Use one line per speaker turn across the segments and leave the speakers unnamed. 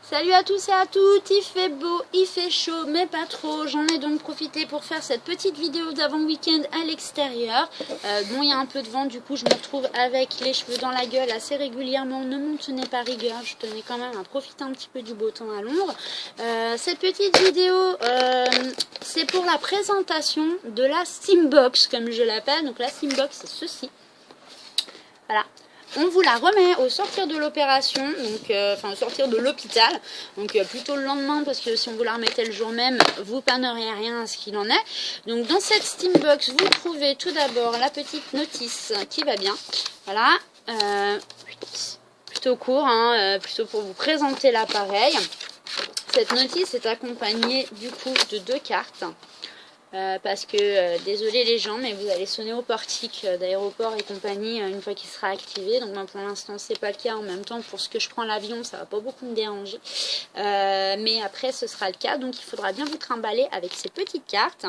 Salut à tous et à toutes, il fait beau, il fait chaud, mais pas trop. J'en ai donc profité pour faire cette petite vidéo d'avant-week-end à l'extérieur. Bon, il y a un peu de vent, du coup je me retrouve avec les cheveux dans la gueule assez régulièrement. Ne m'en tenez pas rigueur, je tenais quand même à profiter un petit peu du beau temps à Londres. Cette petite vidéo, c'est pour la présentation de la Steambox, comme je l'appelle. Donc la Steambox, c'est ceci. Voilà. On vous la remet au sortir de l'opération, donc enfin au sortir de l'hôpital, donc plutôt le lendemain parce que si on vous la remettait le jour même, vous panneriez rien à ce qu'il en est. Donc dans cette Steambox, vous trouvez tout d'abord la petite notice qui va bien, voilà, plutôt court, hein, plutôt pour vous présenter l'appareil. Cette notice est accompagnée du coup de 2 cartes. Parce que, désolé les gens, mais vous allez sonner au portique d'aéroport et compagnie une fois qu'il sera activé. Donc moi pour l'instant c'est pas le cas. En même temps pour ce que je prends l'avion ça va pas beaucoup me déranger. Mais après ce sera le cas. Donc il faudra bien vous trimballer avec ces petites cartes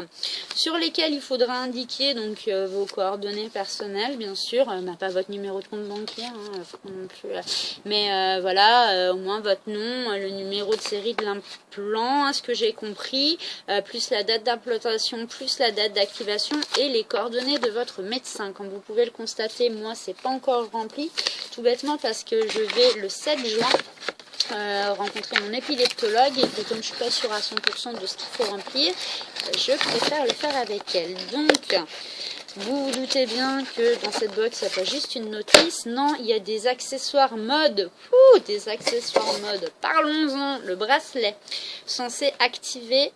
sur lesquelles il faudra indiquer donc vos coordonnées personnelles bien sûr. Pas votre numéro de compte bancaire hein, non plus, mais voilà au moins votre nom, le numéro de série de l'implant, ce que j'ai compris, plus la date d'implantation, plus la date d'activation et les coordonnées de votre médecin. Comme vous pouvez le constater, moi c'est pas encore rempli, tout bêtement parce que je vais le 7 juin rencontrer mon épileptologue et que comme je suis pas sûre à 100% de ce qu'il faut remplir, je préfère le faire avec elle. Donc vous vous doutez bien que dans cette box, il n'y a pas juste une notice. Non, il y a des accessoires mode. Des accessoires mode. Parlons-en. Le bracelet censé activer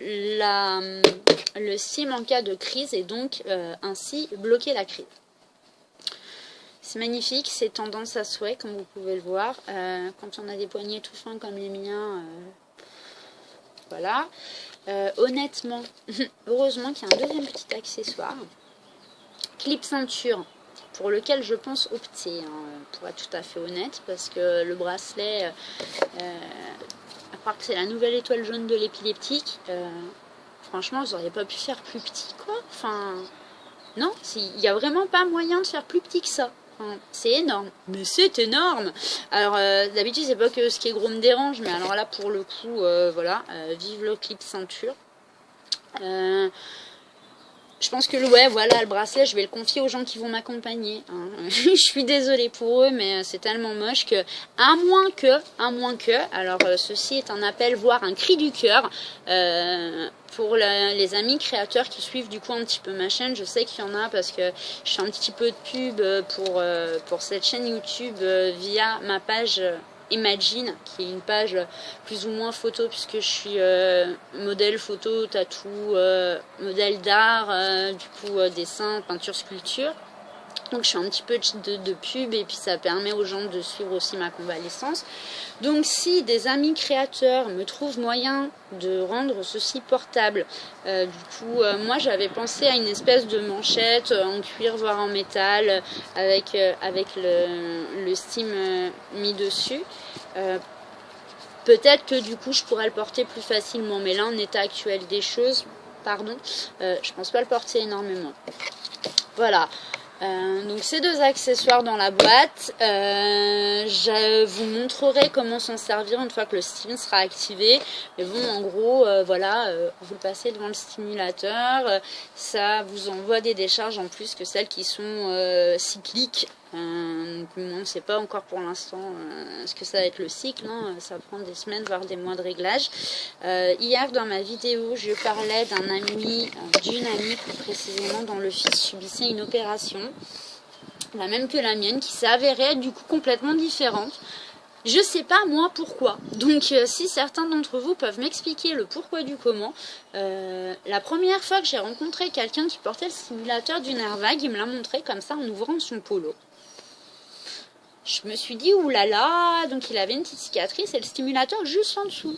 le SIM en cas de crise et donc ainsi bloquer la crise. C'est magnifique, c'est tendance à souhait comme vous pouvez le voir. Quand on a des poignets tout fins comme les miens, voilà. Honnêtement, heureusement qu'il y a un deuxième petit accessoire, clip ceinture, pour lequel je pense opter, hein, pour être tout à fait honnête, parce que le bracelet, à part que c'est la nouvelle étoile jaune de l'épileptique, franchement, vous n'auriez pas pu faire plus petit, quoi. Enfin, non, il n'y a vraiment pas moyen de faire plus petit que ça. Enfin, c'est énorme, mais c'est énorme. Alors d'habitude c'est pas que ce qui est gros me dérange, mais alors là pour le coup voilà, vive le clip ceinture. Je pense que voilà, le bracelet, je vais le confier aux gens qui vont m'accompagner. Hein. Je suis désolée pour eux, mais c'est tellement moche que, à moins que, alors ceci est un appel, voire un cri du cœur, pour les amis créateurs qui suivent du coup un petit peu ma chaîne. Je sais qu'il y en a parce que je fais un petit peu de pub pour cette chaîne YouTube via ma page Imagine, qui est une page plus ou moins photo puisque je suis modèle photo, tatou, modèle d'art, du coup dessin, peinture, sculpture. Donc je fais un petit peu de pub et puis ça permet aux gens de suivre aussi ma convalescence. Donc si des amis créateurs me trouvent moyen de rendre ceci portable, du coup moi j'avais pensé à une espèce de manchette en cuir voire en métal avec le steam mis dessus. Peut-être que du coup je pourrais le porter plus facilement, mais là en état actuel des choses, je pense pas le porter énormément. Voilà. Donc ces 2 accessoires dans la boîte, je vous montrerai comment s'en servir une fois que le steam sera activé. Mais bon, en gros, voilà, vous le passez devant le stimulateur, ça vous envoie des décharges en plus que celles qui sont cycliques. Donc on ne sait pas encore pour l'instant ce que ça va être le cycle, hein. Ça prend des semaines voire des mois de réglage. Hier dans ma vidéo je parlais d'un ami, d'une amie plus précisément dont le fils subissait une opération, la même que la mienne, qui s'est avérée être du coup complètement différente. Je sais pas moi pourquoi, donc si certains d'entre vous peuvent m'expliquer le pourquoi du comment. La première fois que j'ai rencontré quelqu'un qui portait le stimulateur du nerf vague, il me l'a montré comme ça en ouvrant son polo. Je me suis dit oulala, donc il avait une petite cicatrice et le stimulateur juste en dessous.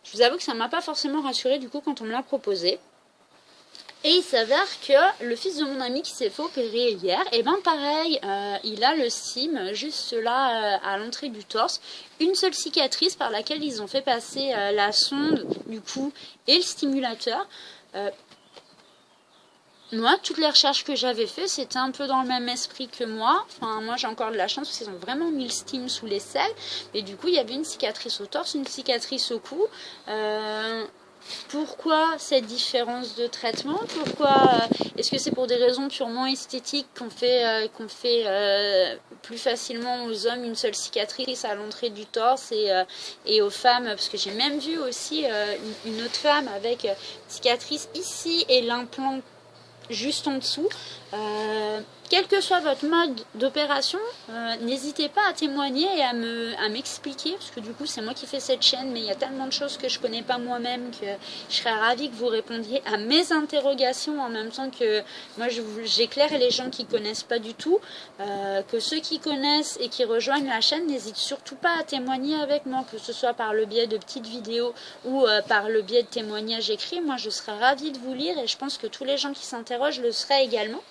Je vous avoue que ça m'a pas forcément rassurée du coup quand on me l'a proposé. Et il s'avère que le fils de mon ami qui s'est fait opérer hier, et ben pareil, il a le SIM juste là à l'entrée du torse, une seule cicatrice par laquelle ils ont fait passer la sonde du coup et le stimulateur. moi, toutes les recherches que j'avais fait, c'était un peu dans le même esprit que moi. Enfin, moi, j'ai encore de la chance parce qu'ils ont vraiment mis le steam sous les selles. Et du coup, il y avait une cicatrice au torse, une cicatrice au cou. Pourquoi cette différence de traitement? Pourquoi est-ce que c'est pour des raisons purement esthétiques qu'on fait plus facilement aux hommes une seule cicatrice à l'entrée du torse et aux femmes? Parce que j'ai même vu aussi une autre femme avec cicatrice ici et l'implant juste en dessous. Quel que soit votre mode d'opération, n'hésitez pas à témoigner et à m'expliquer, parce que du coup c'est moi qui fais cette chaîne, mais il y a tellement de choses que je connais pas moi-même que je serais ravie que vous répondiez à mes interrogations en même temps que moi j'éclaire les gens qui connaissent pas du tout, que ceux qui connaissent et qui rejoignent la chaîne n'hésitent surtout pas à témoigner avec moi, que ce soit par le biais de petites vidéos ou par le biais de témoignages écrits. Moi je serais ravie de vous lire et je pense que tous les gens qui s'interrogent le seraient également.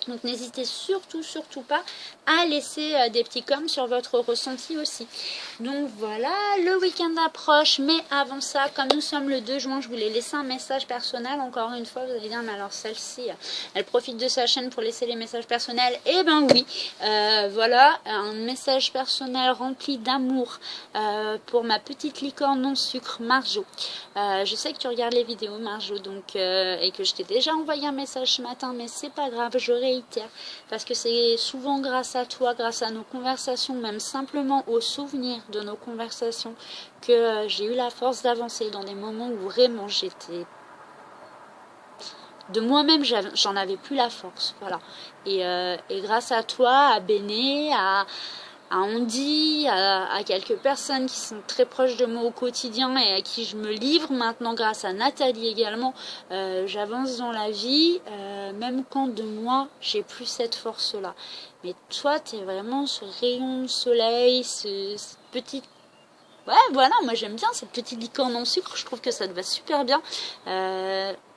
Donc n'hésitez surtout pas à laisser des petits coms sur votre ressenti aussi. Donc voilà, le week-end approche, mais avant ça, comme nous sommes le 2 juin, je voulais laisser un message personnel. Encore une fois, vous allez dire, mais alors celle-ci, elle profite de sa chaîne pour laisser les messages personnels. Eh ben oui, voilà, un message personnel rempli d'amour pour ma petite licorne non sucre, Marjo. Je sais que tu regardes les vidéos, Marjo, donc, et que je t'ai déjà envoyé un message ce matin, mais c'est pas grave, je réitère, parce que c'est souvent grâce à toi, grâce à nos conversations, même simplement au souvenir de nos conversations, que j'ai eu la force d'avancer dans des moments où vraiment j'étais... De moi-même, j'en avais plus la force, voilà. Et grâce à toi, à Béné, à Andy, à quelques personnes qui sont très proches de moi au quotidien et à qui je me livre maintenant, grâce à Nathalie également, j'avance dans la vie, même quand de moi j'ai plus cette force là. Mais toi tu es vraiment ce rayon de soleil, cette petite... Ouais, voilà, moi j'aime bien cette petite licorne en sucre, je trouve que ça te va super bien.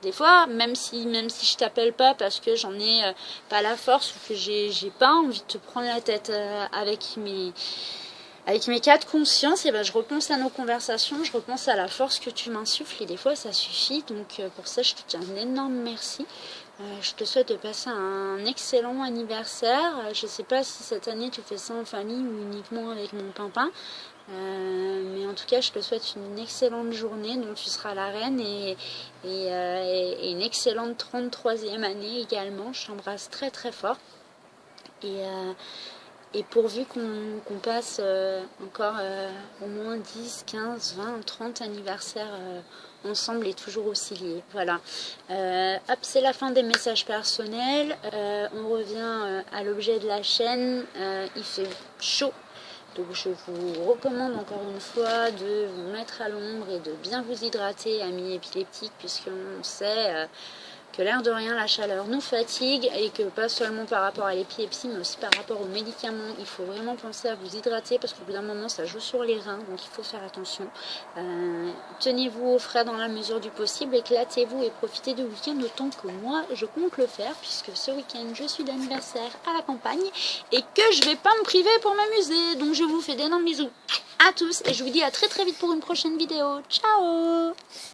Des fois, même si je t'appelle pas parce que j'en ai pas la force ou que j'ai pas envie de te prendre la tête avec mes cas de conscience, et ben je repense à nos conversations, je repense à la force que tu m'insuffles et des fois ça suffit. Donc pour ça, je te dis un énorme merci. Je te souhaite de passer un excellent anniversaire. Je sais pas si cette année tu fais ça en famille ou uniquement avec mon pimpin. Mais en tout cas, je te souhaite une excellente journée dont tu seras la reine et une excellente 33e année également. Je t'embrasse très très fort. Et pourvu qu'on passe encore au moins 10, 15, 20, 30 anniversaires ensemble et toujours aussi liés. Voilà. Hop, c'est la fin des messages personnels. On revient à l'objet de la chaîne. Il fait chaud. Donc je vous recommande encore une fois de vous mettre à l'ombre et de bien vous hydrater, amis épileptiques, puisqu'on sait que l'air de rien, la chaleur nous fatigue et que pas seulement par rapport à l'épilepsie, mais aussi par rapport aux médicaments, il faut vraiment penser à vous hydrater parce qu'au bout d'un moment, ça joue sur les reins, donc il faut faire attention. Tenez-vous au frais dans la mesure du possible, éclatez-vous et profitez du week-end autant que moi, je compte le faire, puisque ce week-end, je suis d'anniversaire à la campagne et que je vais pas me priver pour m'amuser. Donc je vous fais d'énormes bisous à tous et je vous dis à très très vite pour une prochaine vidéo. Ciao!